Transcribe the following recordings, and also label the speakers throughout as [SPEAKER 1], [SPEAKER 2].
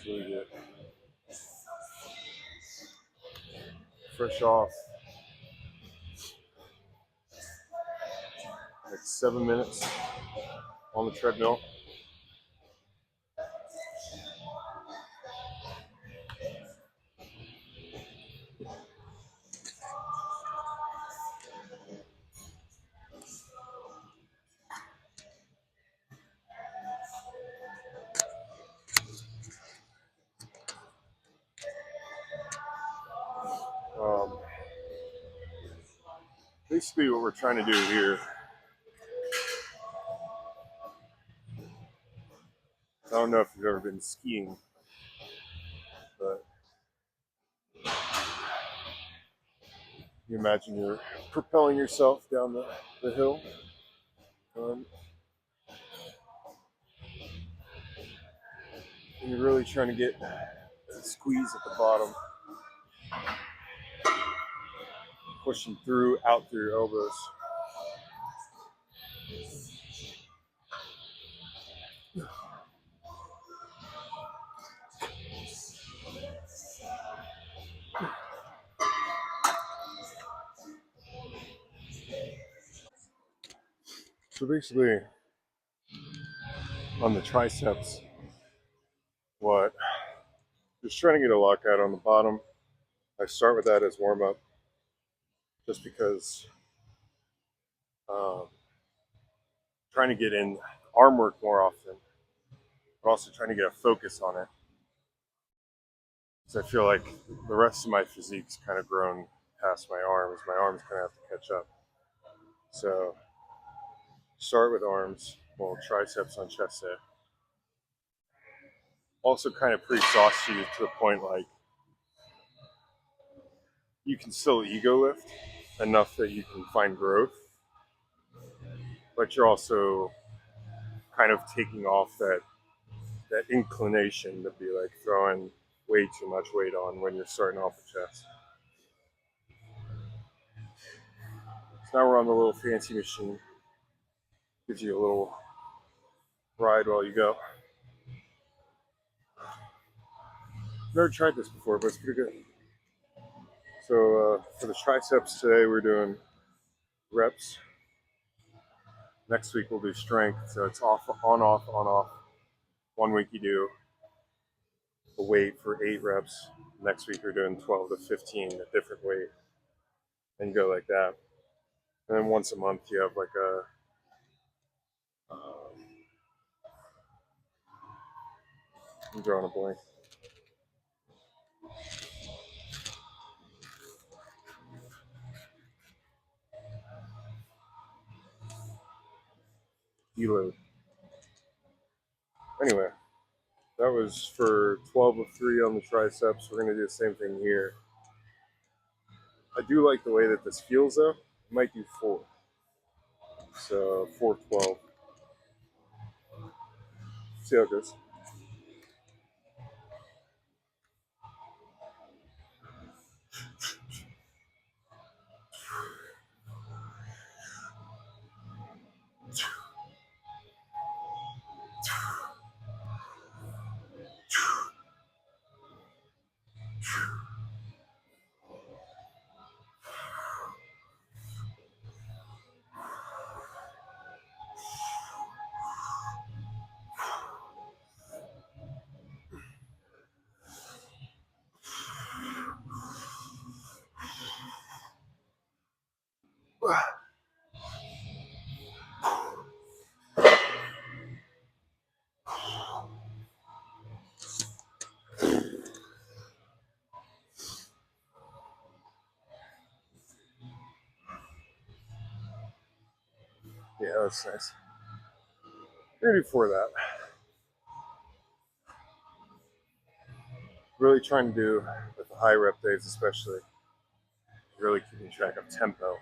[SPEAKER 1] really good. Fresh off like 7 minutes on the treadmill. Um, Basically, what we're trying to do here, I don't know if you've ever been skiing, but you imagine you're propelling yourself down the hill. Um, and you're really trying to get a squeeze at the bottom, pushing through, out through your elbows. So basically, on the triceps, what just trying to get a lockout on the bottom. I start with that as warm up, just because um, trying to get in arm work more often, but also trying to get a focus on it. Because I feel like the rest of my physique's kind of grown past my arms. My arms kind of have to catch up. So start with arms, well, triceps on chest day. Also kind of pre-exhaust you to the point like you can still ego lift enough that you can find growth, but you're also kind of taking off that inclination to be like throwing way too much weight on when you're starting off the chest. So now we're on the little fancy machine. Gives you a little ride while you go. Never tried this before, but it's pretty good. So for the triceps today, we're doing reps. Next week we'll do strength. So it's off, on, off, on, off. 1 week you do a weight for 8 reps. Next week you're doing 12 to 15, a different weight, and you go like that. And then once a month you have like I'm drawing a blank. Deload. Anyway, that was for 12 of 3 on the triceps. We're going to do the same thing here. I do like the way that this feels though. I might do 4. So 4 12. See how it goes. Yeah, that's nice. We're gonna do 4 of that. Really trying to do with the high rep days, especially really keeping track of tempo.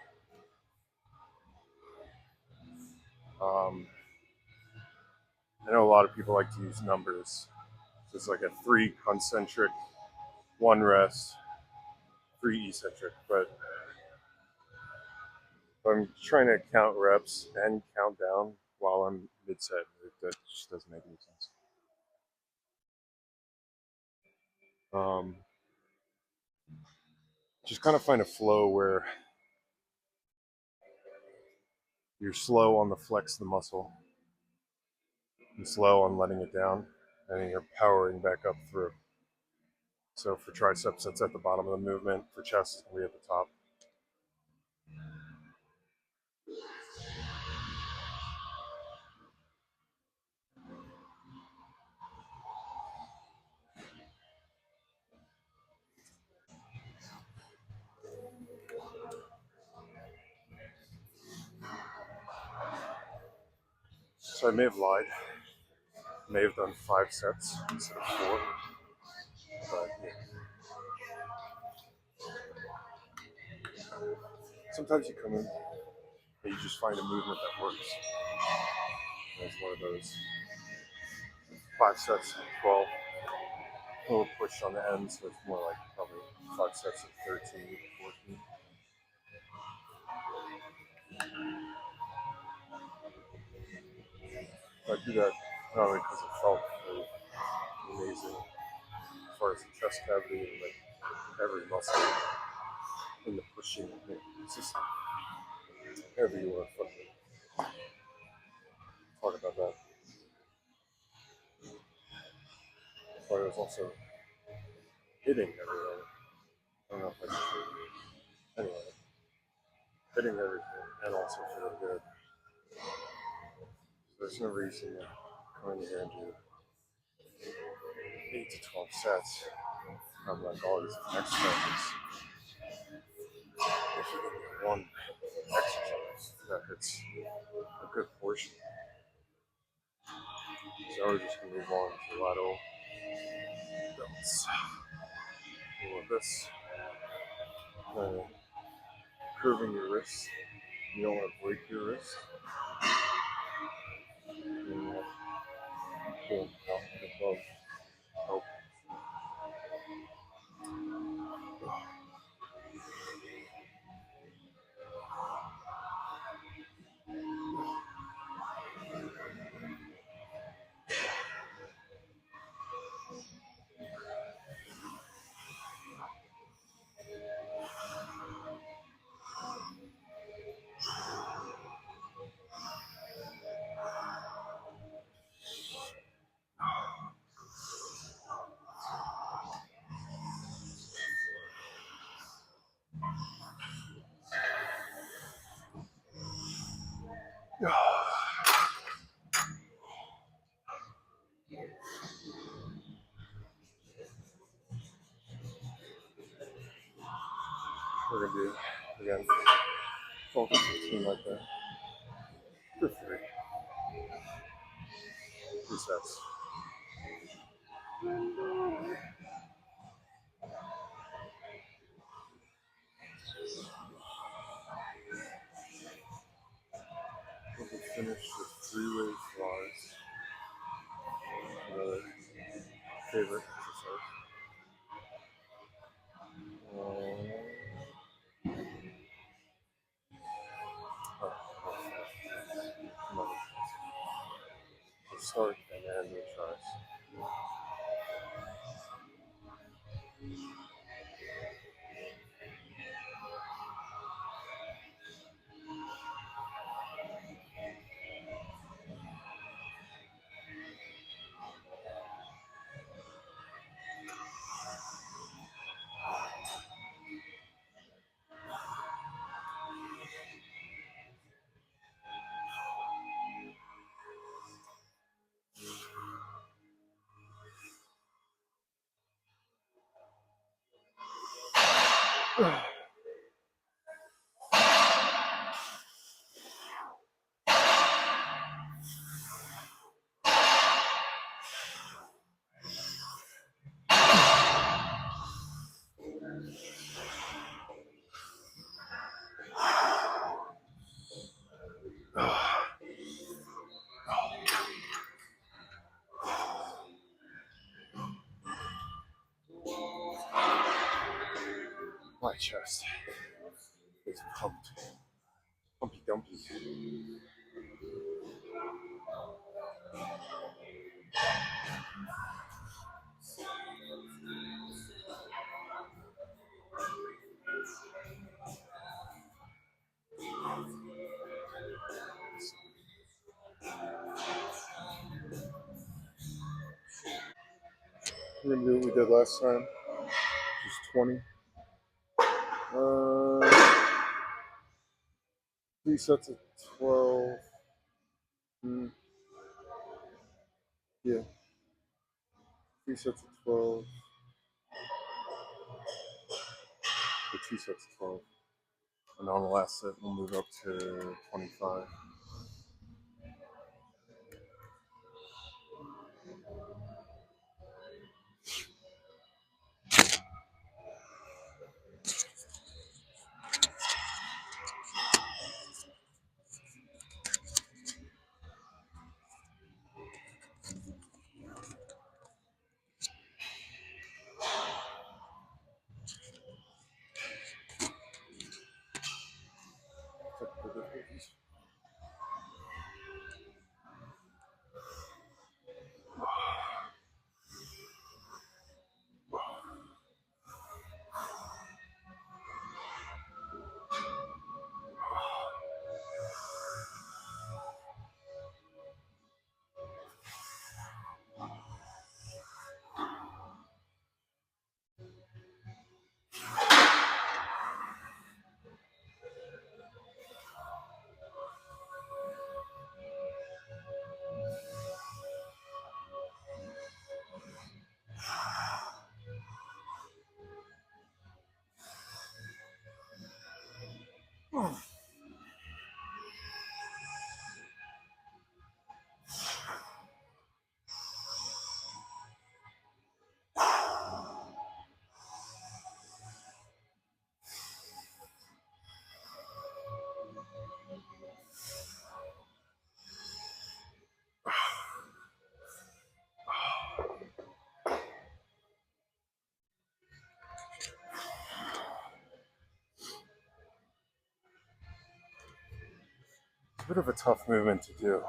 [SPEAKER 1] Um, I know a lot of people like to use numbers. So it's like a 3 concentric, 1 rest, 3 eccentric. But I'm trying to count reps and count down while I'm mid set. That just doesn't make any sense. Um, just kind of find a flow where you're slow on the flex of the muscle and slow on letting it down, and then you're powering back up through. So for triceps, that's at the bottom of the movement. For chest, it's going to be at the top. So I may have lied. May have done 5 sets instead of 4. But yeah. Sometimes you come in and you just find a movement that works. And it's one of those 5 sets, 12. A little push on the end, so it's more like probably 5 sets of 13, 14. I do that not only because it felt really amazing as far as the chest cavity and like every muscle in the pushing. It's just however you want to talk about that. But it was also hitting everything. I don't know if I should. Anyway, hitting everything and also feeling good. So there's no reason to come in here and do 8 to 12 sets. I'm like all these exercises. If you can get one exercise that hits a good portion. So we're just gonna move on to lateral delts. With this, curving your wrist. You don't want to break your wrist. You want to pull out above. Help. We're gonna do again 12 to 15 like that. For 3. 3 sets. We'll finish with 3-way flies. Another favorite exercise. Let's start and then we'll try. My chest is pumped. Pumpy dumpy. We're gonna do what we did last time, which is 20. Uh, 3 sets of 12. Yeah, 3 sets of 12. Or 2 sets of 12. And on the last set, we'll move up to 25. It's a bit of a tough movement to do.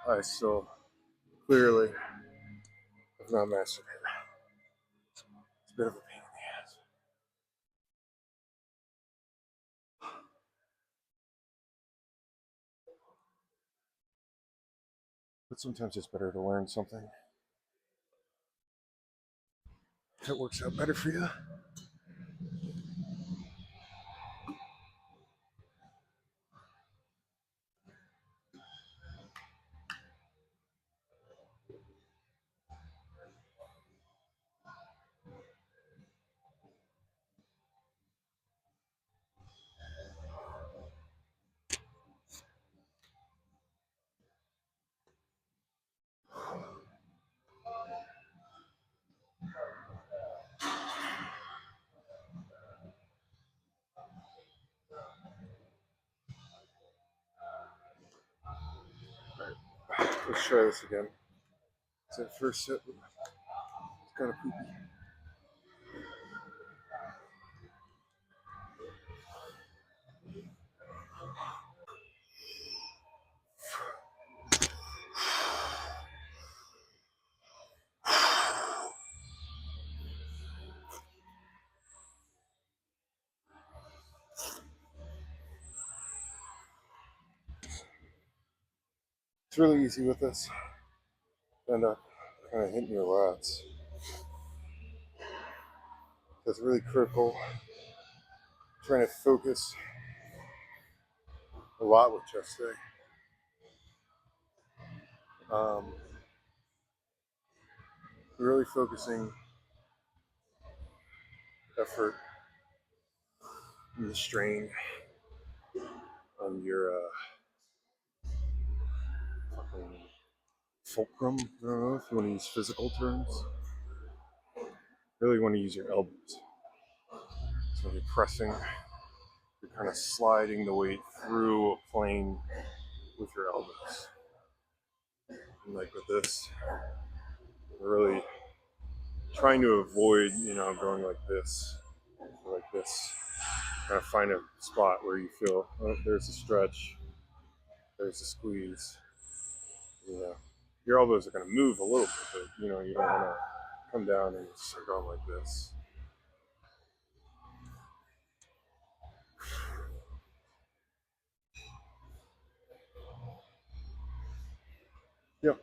[SPEAKER 1] I still clearly have not mastered it. It's a bit of a pain in the ass. But sometimes it's better to learn something. If it works out better for you. Let's try this again. So that first set was kind of poopy. It's really easy with this. End up kind of hitting your lats. That's really critical. Trying to focus a lot with chest day. Really focusing effort and the strain on your fucking fulcrum. I don't know if you want to use physical terms. Really want to use your elbows. So when you're pressing, you're kind of sliding the weight through a plane with your elbows. And like with this, really trying to avoid, going like this, or like this. Kind of find a spot where you feel, oh, there's a stretch, there's a squeeze. Your elbows are going to move a little bit, but you don't want to come down and start going like this. Yep.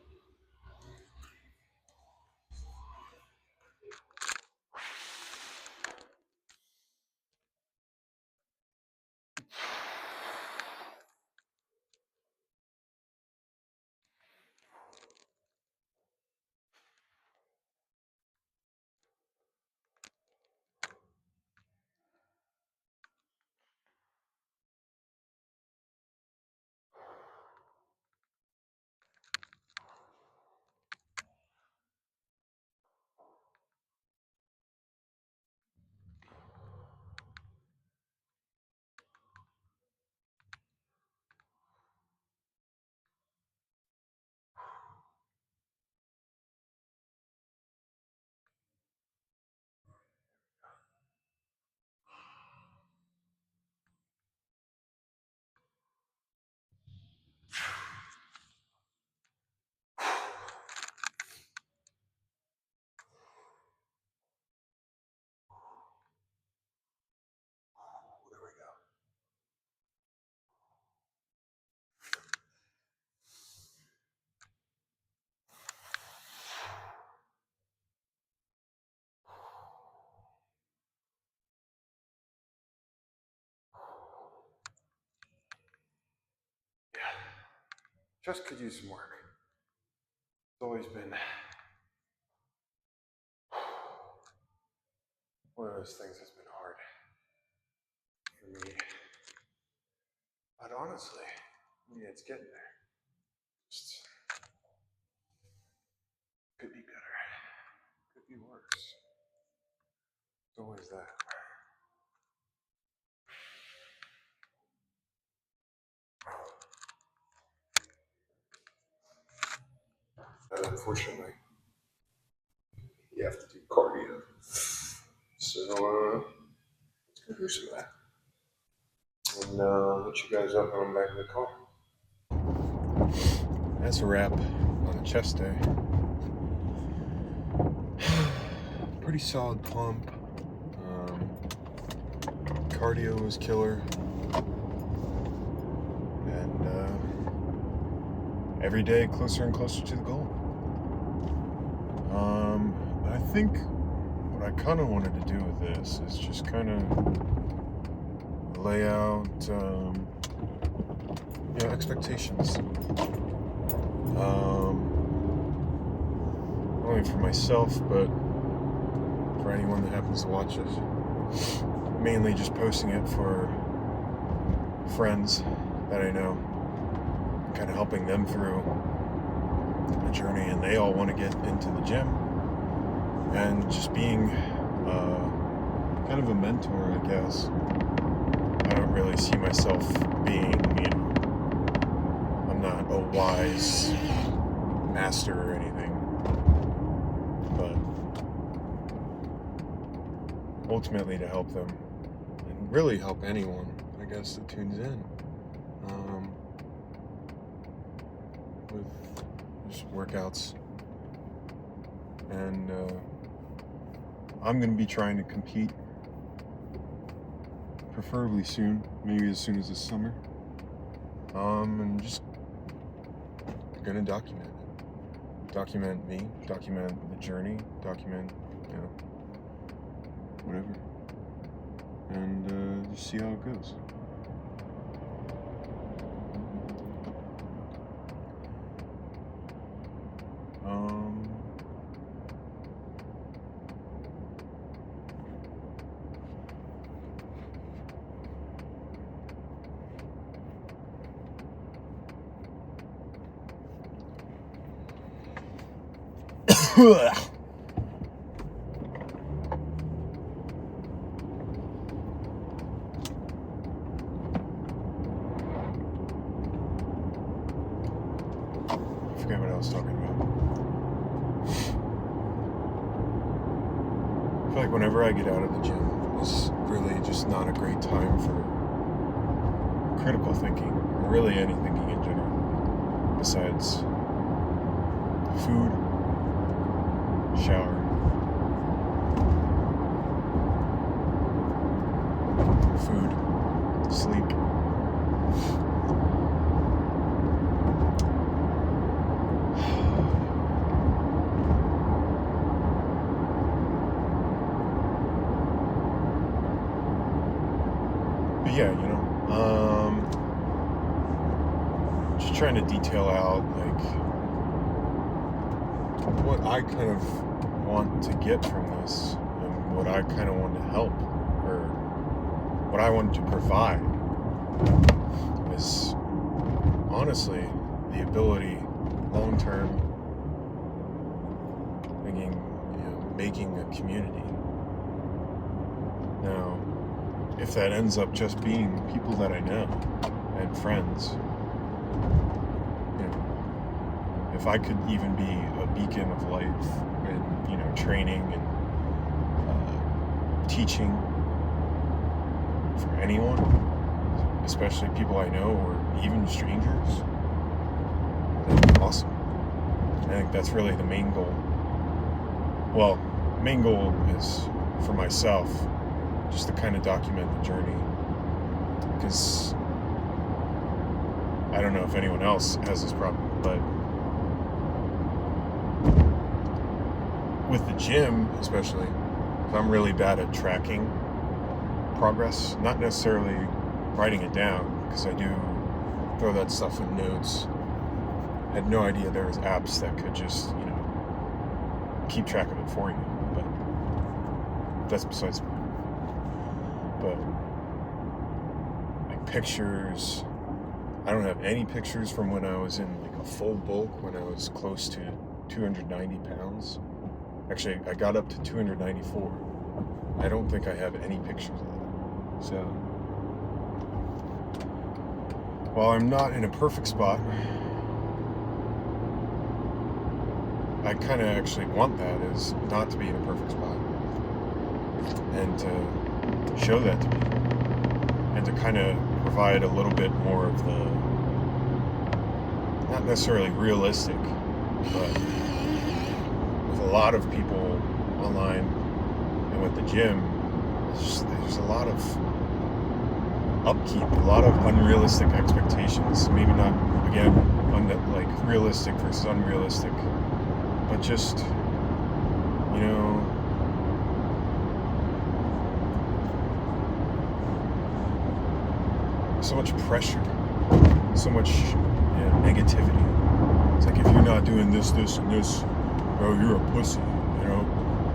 [SPEAKER 1] just could use some work. It's always been one of those things that's been hard for me. But honestly, it's getting there. Just could be better. Could be worse. It's always that. And unfortunately, you have to do cardio. So let's go do some of that. And let you guys up when I'm back in the car. That's a wrap on the chest day. Pretty solid pump. Cardio was killer. And every day closer and closer to the goal. I think what I kind of wanted to do with this is just kind of lay out expectations. Not only for myself, but for anyone that happens to watch this. Mainly just posting it for friends that I know, kind of helping them through the journey, and they all want to get into the gym, and just being kind of a mentor, I guess. I don't really see myself being, I'm not a wise master or anything, but ultimately to help them, and really help anyone, I guess, that tunes in, with just workouts. And I'm going to be trying to compete, preferably soon, maybe as soon as this summer. And just gonna document me, document the journey, document, whatever, and just see how it goes. I forget what I was talking about. I feel like whenever I get out of the gym, it's really just not a great time for critical thinking, or really any thinking in general, besides food, shower, food, sleep. But yeah, just trying to detail out what I kind of want to get from this, and what I kind of want to help, or what I want to provide, is honestly the ability, long term, making a community. Now, if that ends up just being people that I know and friends, if I could even be a beacon of light in, training and teaching for anyone, especially people I know or even strangers, that'd be awesome. I think that's really the main goal. Well, main goal is for myself, just to kind of document the journey, because I don't know if anyone else has this problem, but with the gym especially, I'm really bad at tracking progress, not necessarily writing it down, because I do throw that stuff in notes,
[SPEAKER 2] had no idea there was apps that could just, keep track of it for you. But that's besides the point. But like pictures, I don't have any pictures from when I was in like a full bulk, when I was close to 290 pounds. Actually, I got up to 294. I don't think I have any pictures of that. So, while I'm not in a perfect spot, I kind of actually want that, is not to be in a perfect spot. And to show that to people. And to kind of provide a little bit more of the, not necessarily realistic, but with a lot of people online and with the gym, there's a lot of upkeep, a lot of unrealistic expectations. Maybe not, again, like realistic versus unrealistic, but just, so much pressure, so much negativity. It's like, if you're not doing this, and this, bro, you're a pussy.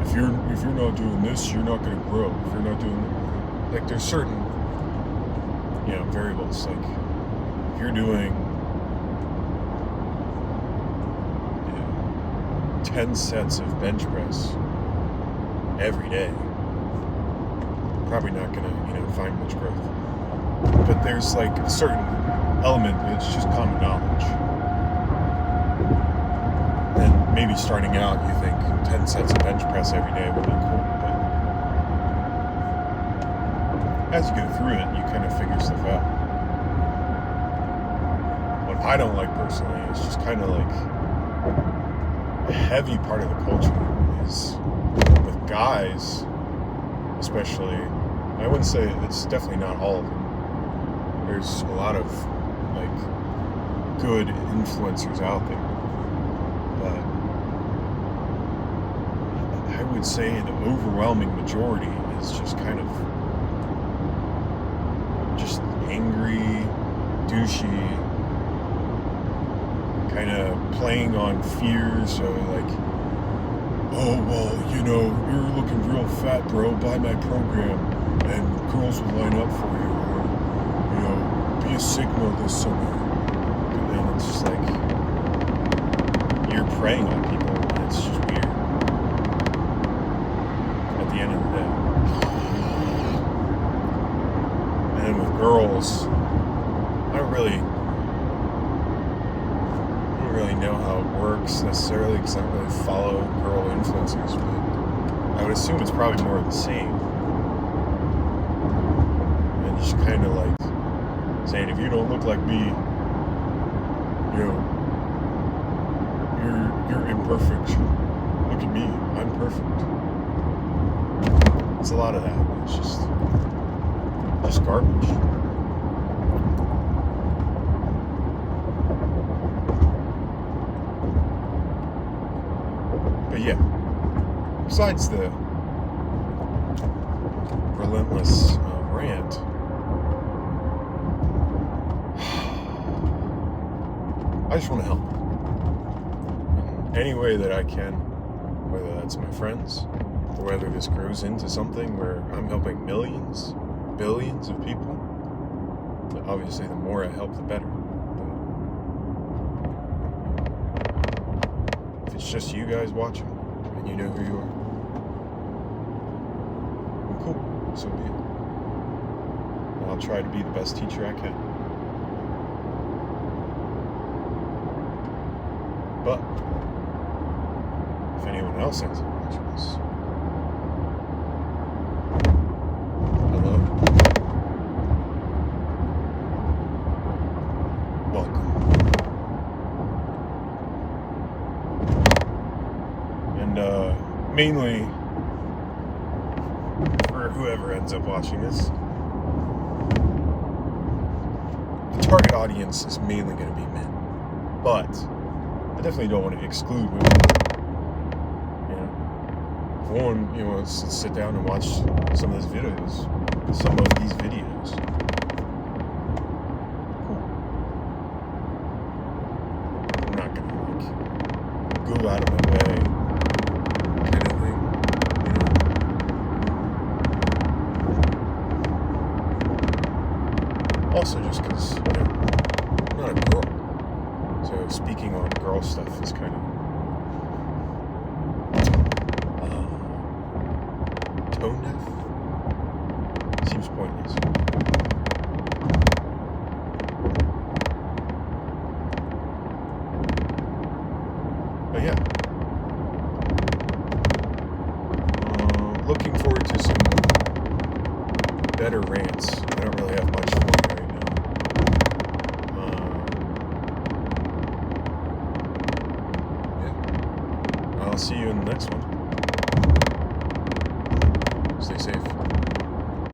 [SPEAKER 2] If you're not doing this, you're not gonna grow. If you're not doing, like, there's certain variables. Like, if you're doing 10 sets of bench press every day, probably not gonna find much growth. But there's like a certain element that's just common knowledge. And maybe starting out, you think 10 sets of bench press every day would be cool, but as you go through it, you kind of figure stuff out. What I don't like personally is just kind of like a heavy part of the culture is with guys, especially. I wouldn't say it's definitely not all of them. There's a lot of like good influencers out there, but I would say the overwhelming majority is just kind of just angry, douchey, kind of playing on fear. So like, oh well, you're looking real fat, bro, buy my program and girls will line up for you. Be a Sigma this summer. And then it's just like, you're preying on people, and it's just weird. At the end of the day. And then with girls, I don't really know how it works necessarily, because I don't really follow girl influencers, but I would assume it's probably more of the same. And just kind of like saying, if you don't look like me, you're imperfect. Look at me, I'm perfect. It's a lot of that. It's just garbage. But yeah, besides the relentless rant, I just want to help in any way that I can, whether that's my friends, or whether this grows into something where I'm helping millions, billions of people. But obviously, the more I help, the better. But if it's just you guys watching, and you know who you are, well, cool, so be it. And I'll try to be the best teacher I can. But if anyone else ends up watching this, hello, welcome, and mainly for whoever ends up watching this, the target audience is mainly going to be men, but I definitely don't want to exclude women. If one, let's sit down and watch some of these videos. Cool. I'm not too out of my way kind of thing, you know. Also just because, you know, I'm not a girl. So speaking on girl stuff is kind of tone deaf. Seems pointless. But yeah. Looking forward to some better rants. I don't really have much for you right now. Yeah. I'll see you in the next one. Stay safe.